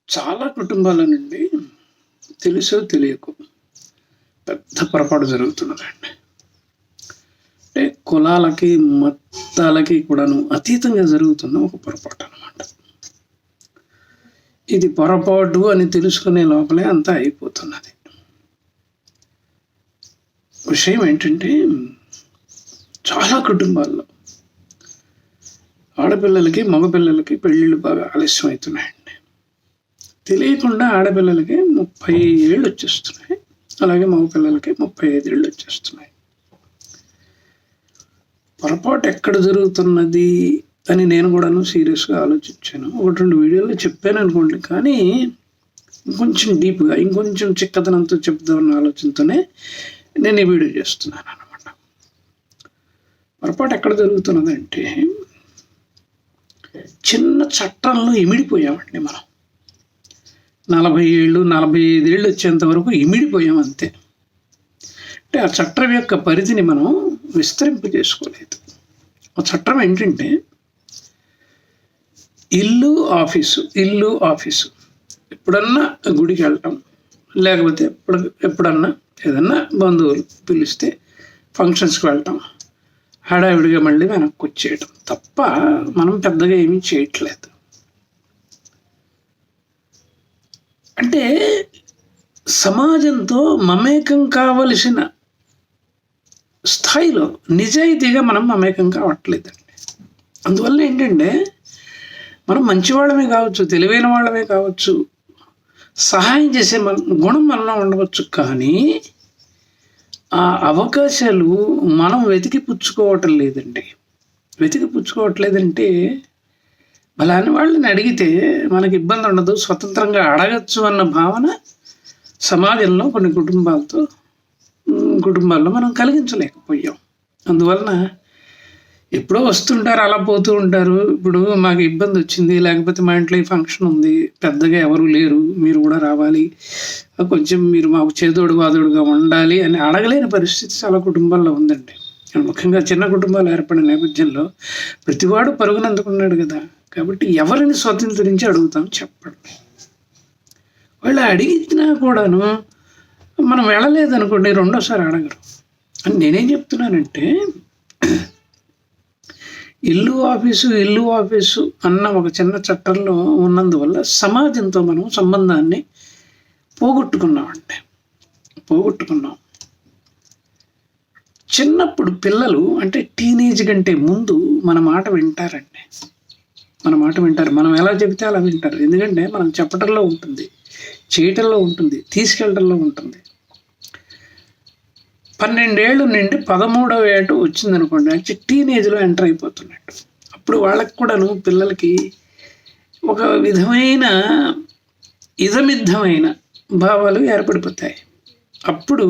చాలా కుటుంబాలనండి తెలుసో తెలియకో పెద్ద పొరపాటు జరుగుతున్నదండి. అంటే కులాలకి, మతాలకి కూడాను అతీతంగా జరుగుతున్న ఒక పొరపాటు అనమాట. ఇది పొరపాటు అని తెలుసుకునే లోపలే అంతా అయిపోతున్నది. విషయం ఏంటంటే, చాలా కుటుంబాల్లో ఆడపిల్లలకి, మగపిల్లలకి పెళ్ళిళ్ళు బాగా ఆలస్యం అవుతున్నాయండి. తెలియకుండా ఆడపిల్లలకి 30 ఏళ్ళు వచ్చేస్తున్నాయి, అలాగే మగపిల్లలకి 35 ఏళ్ళు వచ్చేస్తున్నాయి. పొరపాటు ఎక్కడ జరుగుతున్నది అని నేను కూడాను సీరియస్గా ఆలోచించాను. 1-2 వీడియోల్లో చెప్పాను అనుకోండి, కానీ ఇంకొంచెం డీప్గా, ఇంకొంచెం చిక్కదనంతో చెప్దామన్న ఆలోచనతోనే నేను ఈ వీడియో చేస్తున్నాను అనమాట. పొరపాటు ఎక్కడ జరుగుతున్నదంటే, చిన్న చట్టంలో ఇమిడిపోయామండి మనం. 40 ఏళ్ళు, 45 ఏళ్ళు వచ్చేంత వరకు ఇమిడిపోయాం అంతే. అంటే ఆ చట్టం యొక్క పరిధిని మనం విస్తరింపు చేసుకోలేదు. ఆ చట్టం ఏంటంటే, ఇల్లు ఆఫీసు, ఇల్లు ఆఫీసు. ఎప్పుడన్నా గుడికి వెళ్ళటం, లేకపోతే ఎప్పుడన్నా ఏదన్నా బంధువులు పిలిస్తే ఫంక్షన్స్కి వెళ్ళటం, హడావిడిగా మళ్ళీ వెనక్కి వచ్చేయటం తప్ప మనం పెద్దగా ఏమీ చేయట్లేదు. అంటే సమాజంతో మమేకం కావలసిన స్థాయిలో నిజాయితీగా మనం మమేకం కావట్లేదండి. అందువల్ల ఏంటంటే, మనం మంచివాళ్ళమే కావచ్చు, తెలివైన వాళ్ళమే కావచ్చు, సహాయం చేసే గుణం మనలో ఉండవచ్చు, కానీ ఆ అవకాశాలు మనం వెతికి పుచ్చుకోవటం లేదండి. వెతికి పుచ్చుకోవట్లేదంటే, అలాంటి వాళ్ళని అడిగితే మనకి ఇబ్బంది ఉండదు, స్వతంత్రంగా అడగచ్చు అన్న భావన సమాజంలో కొన్ని కుటుంబాల్లో మనం కలిగించలేకపోయాం. అందువలన ఎప్పుడో వస్తుంటారు, అలా పోతూ ఉంటారు. ఇప్పుడు మాకు ఇబ్బంది వచ్చింది, లేకపోతే మా ఇంట్లో ఈ ఫంక్షన్ ఉంది, పెద్దగా ఎవరు లేరు, మీరు కూడా రావాలి, కొంచెం మీరు మాకు చేదోడు వాదోడుగా ఉండాలి అని అడగలేని పరిస్థితి చాలా కుటుంబాల్లో ఉందండి. ముఖ్యంగా చిన్న కుటుంబాలు ఏర్పడిన నేపథ్యంలో ప్రతివాడు పరుగునందుకున్నాడు కదా. కాబట్టి ఎవరిని స్వతంత్రించి అడుగుతాం చెప్పండి. వాళ్ళు అడిగినా కూడాను మనం వెళ్ళలేదనుకోండి, రెండోసారి అడగరు. అని నేనేం చెప్తున్నానంటే, ఇల్లు ఆఫీసు అన్న ఒక చిన్న చట్టంలో ఉన్నందువల్ల సమాజంతో మనం సంబంధాన్ని పోగొట్టుకున్నాం. చిన్నప్పుడు పిల్లలు అంటే టీనేజ్ కంటే ముందు మన మాట వింటారండి. మనం ఎలా చెబితే అలా వింటారు. ఎందుకంటే మనం చెప్పటంలో ఉంటుంది, చేయటంలో ఉంటుంది, తీసుకెళ్ళటంలో ఉంటుంది. 12 ఏళ్ళు నుండి 13వ ఏట వచ్చిందనుకోండి, అంటే టీనేజ్లో ఎంటర్ అయిపోతున్నట్టు. అప్పుడు వాళ్ళకి కూడాను, పిల్లలకి ఒక విధమైన ఇదమిద్దమైన భావాలు ఏర్పడిపోతాయి. అప్పుడు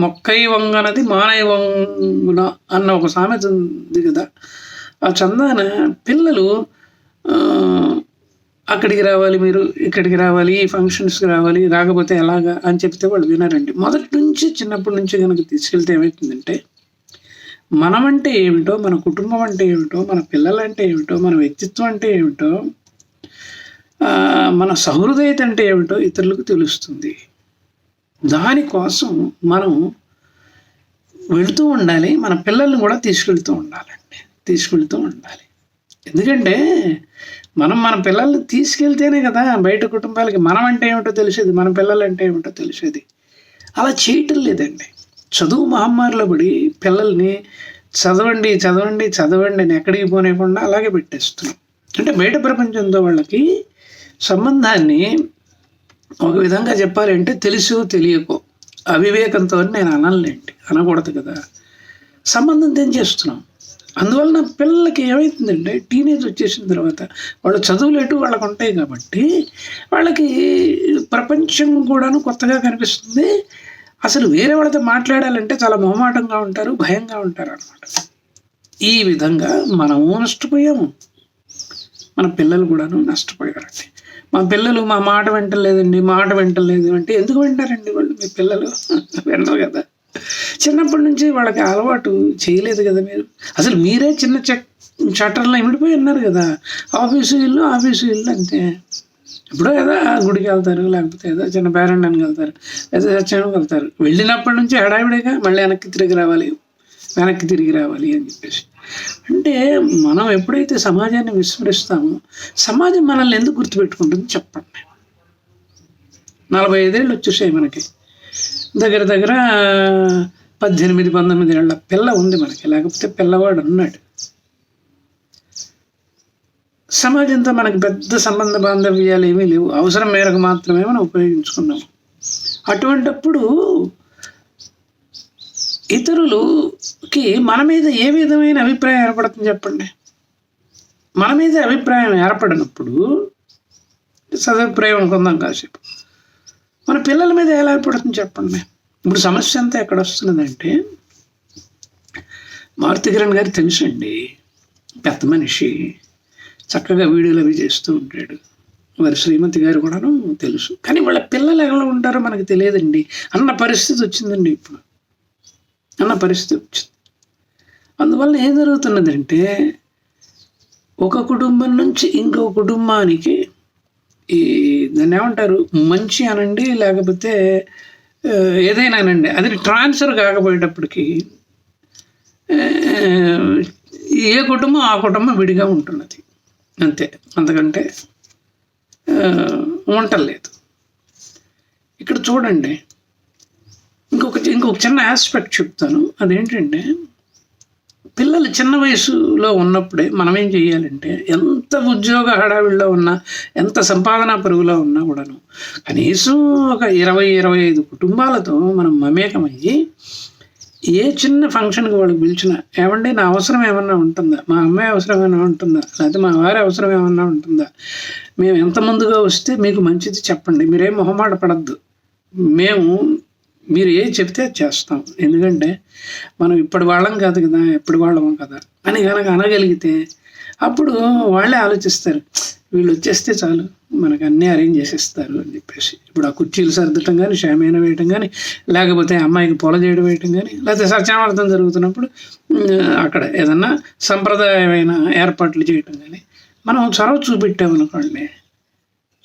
మొక్కై వంగనది మానై వంగున అన్న ఒక సామెత ఉంది కదా. ఆ చందాన పిల్లలు అక్కడికి రావాలి, మీరు ఇక్కడికి రావాలి, ఈ ఫంక్షన్స్కి రావాలి, రాకపోతే ఎలాగా అని చెప్తే వాళ్ళు వినారండి. మొదటి నుంచి, చిన్నప్పటి నుంచి కనుక తీసుకెళ్తే ఏమవుతుందంటే, మనమంటే ఏమిటో, మన కుటుంబం అంటే ఏమిటో, మన పిల్లలంటే ఏమిటో, మన వ్యక్తిత్వం అంటే ఏమిటో, మన సహృదయత అంటే ఏమిటో ఇతరులకు తెలుస్తుంది. దానికోసం మనం వెళుతూ ఉండాలి, మన పిల్లల్ని కూడా తీసుకెళ్తూ ఉండాలి. ఎందుకంటే మన పిల్లల్ని తీసుకెళ్తేనే కదా బయట కుటుంబాలకి మనం అంటే ఏమిటో తెలిసేది, మన పిల్లలు అంటే ఏమిటో తెలిసేది. అలా చేయటం లేదండి. చదువు మహమ్మారిలో పడి పిల్లల్ని చదవండి అని ఎక్కడికి పోనేకుండా అలాగే పెట్టేస్తున్నాం. అంటే బయట ప్రపంచంతో వాళ్ళకి సంబంధాన్ని ఒక విధంగా చెప్పాలంటే తెలుసు తెలియకో అవివేకంతో నేను అనకూడదు కదా, సంబంధం తెంచేస్తున్నాం. అందువలన పిల్లలకి ఏమవుతుందంటే, టీనేజ్ వచ్చేసిన తర్వాత వాళ్ళు చదువులేటు వాళ్ళకు ఉంటాయి కాబట్టి వాళ్ళకి ప్రపంచం కూడాను కొత్తగా కనిపిస్తుంది. అసలు వేరే వాళ్ళతో మాట్లాడాలంటే చాలా మొహమాటంగా ఉంటారు, భయంగా ఉంటారు అన్నమాట. ఈ విధంగా మనము నష్టపోయాము, మన పిల్లలు కూడాను నష్టపోయారండి. మా పిల్లలు మా మాట వింటలేదు అంటే ఎందుకు వింటారండి వాళ్ళు? మీ పిల్లలు వినరు కదా. చిన్నప్పటి నుంచి వాళ్ళకి అలవాటు చేయలేదు కదా మీరు. అసలు మీరే చిన్న చట్టంలో ఇమిడిపోయి ఉన్నారు కదా. ఆఫీసు ఇల్లు అంతే. ఎప్పుడో ఏదో గుడికి వెళ్తారు, లేకపోతే ఏదో చిన్న పేరెంటానికి వెళ్తారు, ఏదో సత్యానికి వెళ్తారు. వెళ్ళినప్పటి నుంచి హడావిడిగా మళ్ళీ వెనక్కి తిరిగి రావాలి అని చెప్పేసి. అంటే మనం ఎప్పుడైతే సమాజాన్ని విస్మరిస్తామో సమాజం మనల్ని ఎందుకు గుర్తుపెట్టుకుంటుంది చెప్పండి. 45 ఏళ్ళు వచ్చేసాయి మనకి. దగ్గర 18-19 ఏళ్ళ పిల్ల ఉంది మనకి, లేకపోతే పిల్లవాడు ఉన్నాడు. సమాజంతో మనకి పెద్ద సంబంధ బాంధవ్యాలు ఏమీ లేవు, అవసరం మేరకు మాత్రమే మనం ఉపయోగించుకున్నాము. అటువంటప్పుడు ఇతరులకి మన మీద ఏ విధమైన అభిప్రాయం ఏర్పడుతుంది చెప్పండి. మన మీద అభిప్రాయం ఏర్పడినప్పుడు సదభిప్రాయం అనుకుందాం కాసేపు, మన పిల్లల మీద ఎలా ఏర్పడుతుంది చెప్పండి. ఇప్పుడు సమస్య అంతా ఎక్కడ వస్తున్నదంటే, మారుతి కిరణ్ గారు తెలుసండి, పెద్ద మనిషి, చక్కగా వీడియోలు అవి చేస్తూ ఉంటాడు. వారి శ్రీమతి గారు కూడాను తెలుసు. కానీ వాళ్ళ పిల్లలు ఎలా ఉంటారో మనకు తెలియదండి అన్న పరిస్థితి వచ్చిందండి. ఇప్పుడు అన్న పరిస్థితి వచ్చింది. అందువల్ల ఏం జరుగుతున్నదంటే, ఒక కుటుంబం నుంచి ఇంకో కుటుంబానికి దాన్ని ఏమంటారు, మంచి అనండి లేకపోతే ఏదైనా అనండి, అది ట్రాన్స్ఫర్ కాకపోయేటప్పటికి ఏ కుటుంబం ఆ కుటుంబం విడిగా ఉంటున్నది అంతే, అంతకంటే ఉండలేదు. ఇక్కడ చూడండి, ఇంకొక చిన్న ఆస్పెక్ట్ చెప్తాను. అదేంటంటే, పిల్లలు చిన్న వయసులో ఉన్నప్పుడే మనం ఏం చేయాలంటే, ఎంత ఉద్యోగ హడావిడిలో ఉన్నా, ఎంత సంపాదన పరుగులో ఉన్నా కూడాను కనీసం ఒక 20-25 కుటుంబాలతో మనం మమేకమయ్యి ఏ చిన్న ఫంక్షన్కి వాళ్ళకి పిలిచినా, ఏమంటే నా అవసరం ఏమన్నా ఉంటుందా, మా అమ్మాయి అవసరం ఏమైనా ఉంటుందా, లేకపోతే మా వారి అవసరం ఏమన్నా ఉంటుందా, మేము ఎంత ముందుగా వస్తే మీకు మంచిది చెప్పండి, మీరేం మొహమాట పడద్దు, మీరు ఏ చెప్తే చేస్తాం, ఎందుకంటే మనం ఇప్పటి వాళ్ళం కాదు కదా, ఎప్పటి వాళ్ళం కదా అని కనుక అనగలిగితే అప్పుడు వాళ్ళే ఆలోచిస్తారు, వీళ్ళు వచ్చేస్తే చాలు మనకు అన్నీ అరేంజ్ చేసేస్తారు అని చెప్పేసి. ఇప్పుడు ఆ కుర్చీలు సర్దటం కానీ, షామీనా వేయటం కానీ, లేకపోతే అమ్మాయికి పొల చేయడం వేయటం కానీ, లేకపోతే సత్యావర్తం జరుగుతున్నప్పుడు అక్కడ ఏదన్నా సంప్రదాయమైన ఏర్పాట్లు చేయటం కానీ మనం చొరవ చూపెట్టామనుకోండి,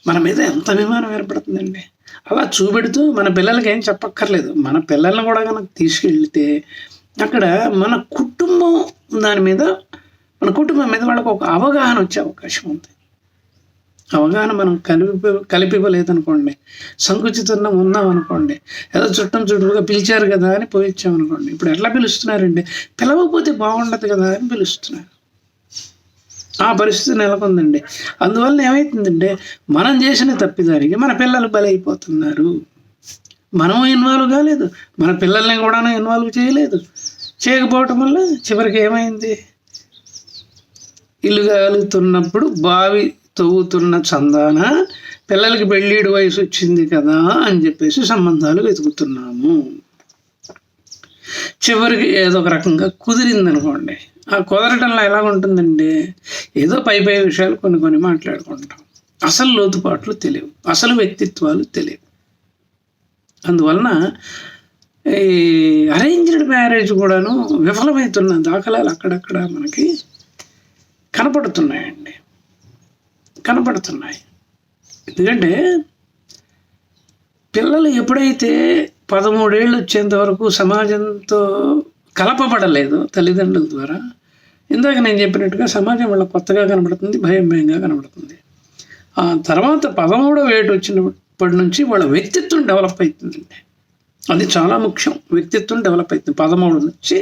మన మీద ఎంత అభిమానం ఏర్పడుతుందండి. అలా చూపెడుతూ మన పిల్లలకి ఏం చెప్పక్కర్లేదు, మన పిల్లల్ని కూడా కనుక తీసుకెళ్తే అక్కడ మన కుటుంబం మీద వాళ్ళకు ఒక అవగాహన వచ్చే అవకాశం ఉంది. అవగాహన మనం కలిపివ్వలేదనుకోండి, సంకుచితంగా ఉన్నామనుకోండి, ఏదో చుట్టుగా పిలిచారు కదా అని పోయిచ్చామనుకోండి, ఇప్పుడు ఎట్లా పిలుస్తున్నారండి, పిలవకపోతే బాగుండదు కదా అని పిలుస్తున్నారు. ఆ పరిస్థితి నెలకొందండి. అందువల్ల ఏమవుతుందంటే, మనం చేసిన తప్పిదానికి మన పిల్లలు బలైపోతున్నారు. మనం ఇన్వాల్వ్ కాలేదు, మన పిల్లల్ని కూడా ఇన్వాల్వ్ చేయకపోవటం వల్ల చివరికి ఏమైంది, ఇల్లు కాలుతున్నప్పుడు బావి తవ్వుతున్న చందాన పిల్లలకి పెళ్ళిడు వయసు వచ్చింది కదా అని చెప్పేసి సంబంధాలు వెతుకుతున్నాము. చివరికి ఏదో ఒక రకంగా కుదిరిందనుకోండి, ఆ కుదరటంలో ఎలా ఉంటుందంటే, ఏదో పై విషయాలు కొన్ని మాట్లాడుకుంటాం, అసలు లోతుపాట్లు తెలియవు, అసలు వ్యక్తిత్వాలు తెలియవు. అందువలన ఈ అరేంజ్డ్ మ్యారేజ్ కూడాను విఫలమవుతున్న దాఖలాలు అక్కడక్కడ మనకి కనపడుతున్నాయి. ఎందుకంటే పిల్లలు ఎప్పుడైతే 13 ఏళ్ళు వచ్చేంత వరకు సమాజంతో కలపబడలేదు తల్లిదండ్రుల ద్వారా, ఇందాక నేను చెప్పినట్టుగా సమాజం వాళ్ళ కొత్తగా కనబడుతుంది, భయంగా కనబడుతుంది. ఆ తర్వాత 13వ ఏడు వచ్చినప్పటి నుంచి వాళ్ళ వ్యక్తిత్వం డెవలప్ అవుతుందండి. అది చాలా ముఖ్యం. వ్యక్తిత్వం డెవలప్ అవుతుంది. 13 నుంచి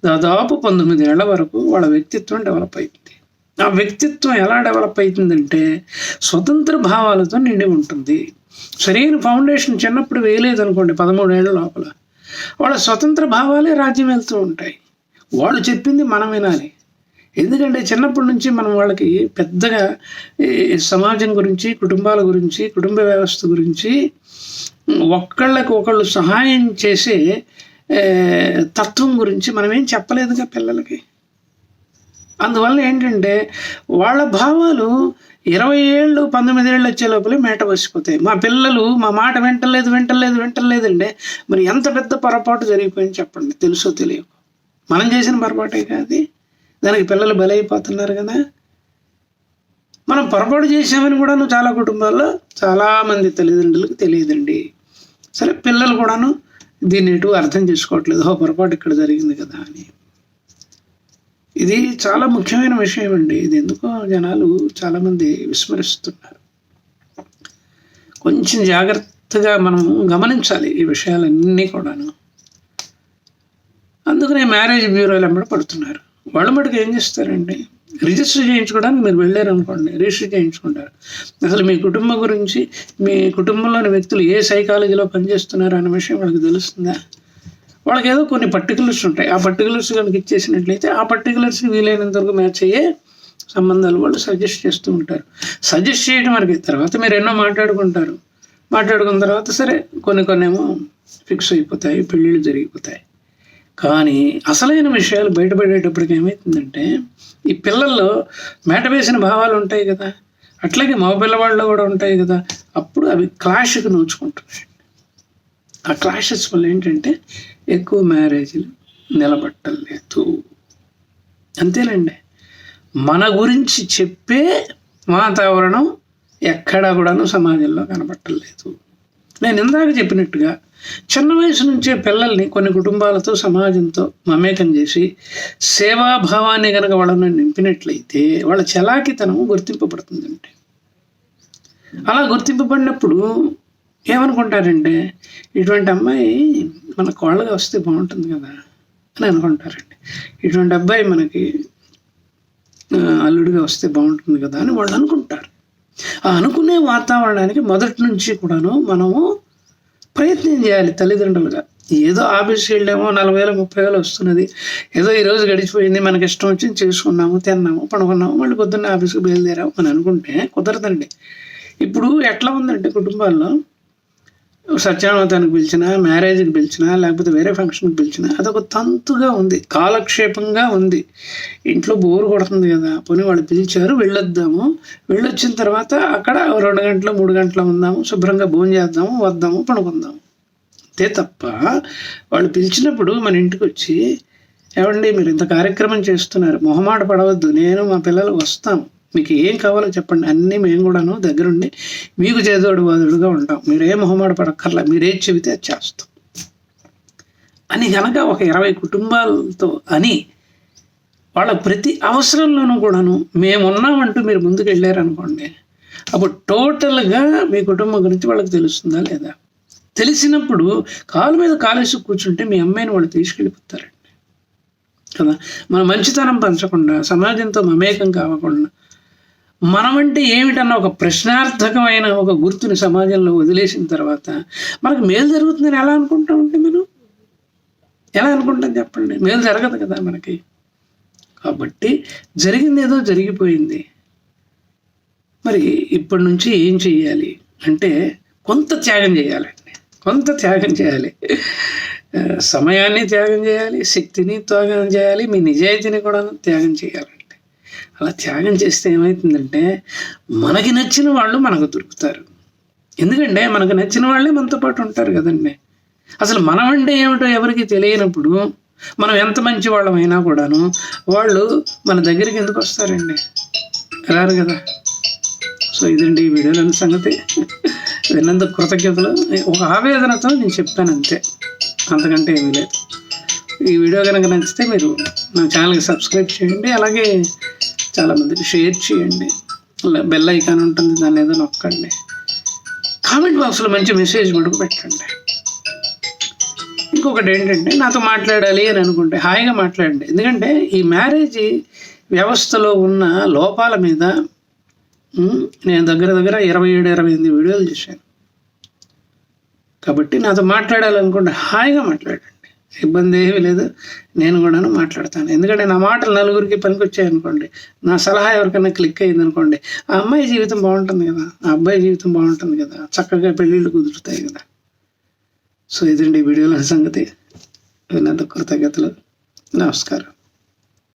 దాదాపు 19 ఏళ్ల వరకు వాళ్ళ వ్యక్తిత్వం డెవలప్ అవుతుంది. ఆ వ్యక్తిత్వం ఎలా డెవలప్ అవుతుందంటే, స్వతంత్ర భావాలతో నిండి ఉంటుంది. సరైన ఫౌండేషన్ చిన్నప్పుడు వేయలేదనుకోండి, 13 ఏళ్ళ లోపల వాళ్ళ స్వతంత్ర భావాలే రాజ్యం వెళ్తూ ఉంటాయి. వాళ్ళు చెప్పింది మనం వినాలి. ఎందుకంటే చిన్నప్పటి నుంచి మనం వాళ్ళకి పెద్దగా సమాజం గురించి, కుటుంబాల గురించి, కుటుంబ వ్యవస్థ గురించి ఒకళ్ళు సహాయం చేసే తత్వం గురించి మనం ఏం చెప్పలేదుగా పిల్లలకి. అందువల్ల ఏంటంటే వాళ్ళ భావాలు 20 ఏళ్ళు 19 ఏళ్ళు వచ్చే లోపలే మేట వసిపోతాయి. మా పిల్లలు మా మాట వింటలేదండి. మరి ఎంత పెద్ద పొరపాటు జరిగిపోయింది చెప్పండి, తెలుసో తెలియదు. మనం చేసిన పొరపాటే కాదు, దానికి పిల్లలు బలైపోతున్నారు కదా. మనం పొరపాటు చేసామని కూడాను చాలా కుటుంబాల్లో చాలామంది తల్లిదండ్రులకు తెలియదండి. సరే, పిల్లలు కూడాను దీన్ని ఎటు అర్థం చేసుకోవట్లేదు, పొరపాటు ఇక్కడ జరిగింది కదా అని. ఇది చాలా ముఖ్యమైన విషయం అండి. ఇది ఎందుకో జనాలు చాలామంది విస్మరిస్తున్నారు. కొంచెం జాగ్రత్తగా మనం గమనించాలి ఈ విషయాలన్నీ కూడాను. అందుకనే మ్యారేజ్ బ్యూరోలు వెంబడి పడుతున్నారు. వాళ్ళ మటుకు ఏం చేస్తారండి, రిజిస్టర్ చేయించుకోవడానికి మీరు వెళ్ళారు అనుకోండి, రిజిస్టర్ చేయించుకుంటారు. అసలు మీ కుటుంబం గురించి, మీ కుటుంబంలోని వ్యక్తులు ఏ సైకాలజీలో పనిచేస్తున్నారు అనే విషయం వాళ్ళకి తెలుస్తుందా? వాళ్ళకి ఏదో కొన్ని పర్టికులర్స్ ఉంటాయి. ఆ పర్టికులర్స్ కనుక ఇచ్చేసినట్లయితే ఆ పర్టికులర్స్కి వీలైనంత వరకు మ్యాచ్ అయ్యే సంబంధాలు వాళ్ళు సజెస్ట్ చేస్తూ ఉంటారు. సజెస్ట్ చేయడం వరకు తర్వాత మీరు ఎన్నో మాట్లాడుకుంటారు. మాట్లాడుకున్న తర్వాత సరే కొన్ని ఏమో ఫిక్స్ అయిపోతాయి, పెళ్ళిళ్ళు జరిగిపోతాయి. కానీ అసలైన విషయాలు బయటపడేటప్పటికి ఏమవుతుందంటే, ఈ పిల్లల్లో మేట వేసిన భావాలు ఉంటాయి కదా, అట్లాగే మగ పిల్లవాళ్ళు కూడా ఉంటాయి కదా, అప్పుడు అవి క్లాష్కి నోచుకుంటున్నాయి. ఆ క్లాషెస్ వల్ల ఏంటంటే ఎక్కువ మ్యారేజ్లు నిలబట్టలేదు. అంతేనండి. మన గురించి చెప్పే వాతావరణం ఎక్కడా కూడాను సమాజంలో కనబట్టలేదు. నేను ఇందాక చెప్పినట్టుగా చిన్న వయసు నుంచే పిల్లల్ని కొన్ని కుటుంబాలతో, సమాజంతో మమేకం చేసి సేవాభావాన్ని కనుక వాళ్ళని నింపినట్లయితే వాళ్ళ చలాకితనం గుర్తింపబడుతుందండి. అలా గుర్తింపబడినప్పుడు ఏమనుకుంటారంటే, ఇటువంటి అమ్మాయి మన కోళ్ళగా వస్తే బాగుంటుంది కదా అని అనుకుంటారండి. ఇటువంటి అబ్బాయి మనకి అల్లుడిగా వస్తే బాగుంటుంది కదా అని వాళ్ళు అనుకుంటారు. ఆ అనుకునే వాతావరణానికి మొదటి నుంచి కూడాను మనము ప్రయత్నం చేయాలి తల్లిదండ్రులుగా. ఏదో ఆఫీస్కి వెళ్ళామో 40,000 30,000 వస్తున్నది, ఏదో ఈరోజు గడిచిపోయింది, మనకి ఇష్టం వచ్చింది చేసుకున్నాము, తిన్నాము, పడుకున్నాము, మళ్ళీ పొద్దున్నే ఆఫీస్కి బయలుదేరాము అని అనుకుంటే కుదరదండి. ఇప్పుడు ఎట్లా ఉందంటే కుటుంబాల్లో సత్యానవతానికి పిలిచినా, మ్యారేజ్కి పిలిచినా, లేకపోతే వేరే ఫంక్షన్కి పిలిచినా అదొక తంతుగా ఉంది, కాలక్షేపంగా ఉంది. ఇంట్లో బోరు కొడుతుంది కదా, పోనీ వాళ్ళు పిలిచారు వెళ్ళొద్దాము, వెళ్ళొచ్చిన తర్వాత అక్కడ 2 గంటలు 3 గంటలు ఉందాము, శుభ్రంగా భోజనం చేద్దాము, వద్దాము, పడుకుందాము. అంతే తప్ప వాళ్ళు పిలిచినప్పుడు మన ఇంటికి వచ్చి, ఏమండి మీరు ఇంత కార్యక్రమం చేస్తున్నారు, మొహమాట పడవద్దు, నేను మా పిల్లలు వస్తాము, మీకు ఏం కావాలో చెప్పండి, అన్నీ మేము కూడాను దగ్గరుండి మీకు చేదోడు వాదుడుగా ఉంటాం, మీరేం మొహమాట పడక్కర్లా, మీరేం చెబితే అది చేస్తాం అని కనుక ఒక 20 కుటుంబాలతో అని వాళ్ళ ప్రతి అవసరంలోనూ కూడాను మేమున్నామంటూ మీరు ముందుకు వెళ్ళారనుకోండి, అప్పుడు టోటల్గా మీ కుటుంబం గురించి వాళ్ళకి తెలుస్తుందా లేదా? తెలిసినప్పుడు కాలు మీద కాలేసి కూర్చుంటే మీ అమ్మాయిని వాళ్ళు తీసుకెళ్ళిపోతారండి కదా. మన మంచితనం పంచకుండా, సమాజంతో మమేకం కావకుండా, మనమంటే ఏమిటన్న ఒక ప్రశ్నార్థకమైన ఒక గుర్తుని సమాజంలో వదిలేసిన తర్వాత మనకు మేలు జరుగుతుందని ఎలా అనుకుంటామంటే, మనం ఎలా అనుకుంటాం చెప్పండి? మేలు జరగదు కదా మనకి. కాబట్టి జరిగింది ఏదో జరిగిపోయింది. మరి ఇప్పటి నుంచి ఏం చెయ్యాలి అంటే, కొంత త్యాగం చేయాలండి, కొంత త్యాగం చేయాలి. సమయాన్ని త్యాగం చేయాలి, శక్తిని త్యాగం చేయాలి, మీ నిజాయితీని కూడా త్యాగం చేయాలండి. అలా త్యాగం చేస్తే ఏమవుతుందంటే, మనకి నచ్చిన వాళ్ళు మనకు దొరుకుతారు. ఎందుకంటే మనకు నచ్చిన వాళ్ళే మనతో పాటు ఉంటారు కదండి. అసలు మనం అంటే ఏమిటో ఎవరికి తెలియనప్పుడు మనం ఎంత మంచి వాళ్ళమైనా కూడాను వాళ్ళు మన దగ్గరికి ఎందుకు వస్తారండి? రారు కదా. సో ఇదండి ఈ వీడియోలోని సంగతి. విన్నందుకు కృతజ్ఞతలు. ఒక ఆవేదనతో నేను చెప్పాను అంతే, అంతకంటే ఏమీ లేదు. ఈ వీడియో కనుక నచ్చితే మీరు నా ఛానల్కి సబ్స్క్రైబ్ చేయండి, అలాగే చాలామందికి షేర్ చేయండి, బెల్ ఐకాన్ ఉంటుంది దాన్ని ఏదో నొక్కండి, కామెంట్ బాక్స్లో మంచి మెసేజ్ మటుకు పెట్టండి. ఇంకొకటి ఏంటంటే, నాతో మాట్లాడాలి అని అనుకుంటే హాయిగా మాట్లాడండి. ఎందుకంటే ఈ మ్యారేజ్ వ్యవస్థలో ఉన్న లోపాల మీద నేను దగ్గర 27-28 వీడియోలు చేశాను. కాబట్టి నాతో మాట్లాడాలనుకుంటే హాయిగా మాట్లాడండి, ఇబ్బంది ఏమీ లేదు. నేను కూడాను మాట్లాడతాను. ఎందుకంటే నా మాటలు నలుగురికి పనికొచ్చాయనుకోండి, నా సలహా ఎవరికైనా క్లిక్ అయింది అనుకోండి, ఆ అమ్మాయి జీవితం బాగుంటుంది కదా, ఆ అబ్బాయి జీవితం బాగుంటుంది కదా, చక్కగా పెళ్ళిళ్ళు కుదురుతాయి కదా. సో ఇదండి వీడియోలో సంగతి. విన్నందుకు కృతజ్ఞతలు. నమస్కారం.